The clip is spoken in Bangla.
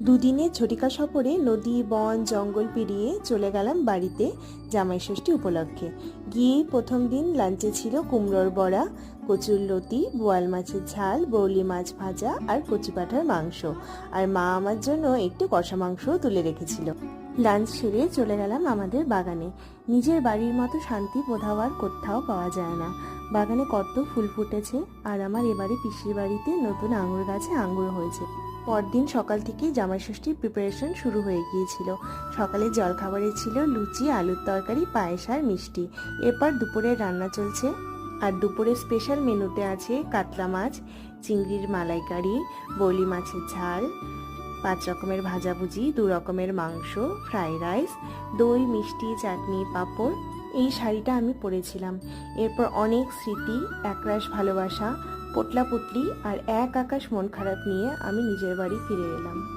দুদিনের ঝটিকা সফরে নদী বন জঙ্গল পেরিয়ে চলে গেলাম বাড়িতে জামাই ষষ্ঠী উপলক্ষে। গিয়ে প্রথম দিন লাঞ্চে ছিল কুমড়োর বড়া, কচুর লতি, বোয়াল মাছের ঝাল, বৌলি মাছ ভাজা আর কচি পাঁঠার মাংস। আর মা আমার জন্য একটু কষা মাংসও তুলে রেখেছিল। লাঞ্চ সেরে চলে গেলাম আমাদের বাগানে। নিজের বাড়ির মতো শান্তি বোধহয় আর কোথাও পাওয়া যায় না। বাগানে কত ফুল ফুটেছে, আর আমার এবারে পিসির বাড়িতে নতুন আঙুর গাছে আঙুর হয়েছে। পরদিন সকাল থেকেই জামাই ষষ্ঠীর প্রিপারেশন শুরু হয়ে গিয়েছিল। সকালে জলখাবারে ছিল লুচি, আলুর তরকারি, পায়েস আর মিষ্টি। এরপর দুপুরের রান্না চলছে। আর দুপুরের স্পেশাল মেনুতে আছে কাতলা মাছ, চিংড়ির মালাইকারি, বৌলি মাছের ঝাল, 5 রকমের ভাজাভুজি, 2 রকমের মাংস, ফ্রাই রাইস, দই, মিষ্টি, চাটনি, পাঁপড়। এই শাড়িটা আমি পরেছিলাম। এরপর অনেক স্মৃতি, একরাশ ভালোবাসা, পোটলা পুটলি আর এক আকাশ মন খারাপ নিয়ে আমি নিজের বাড়ি ফিরে এলাম।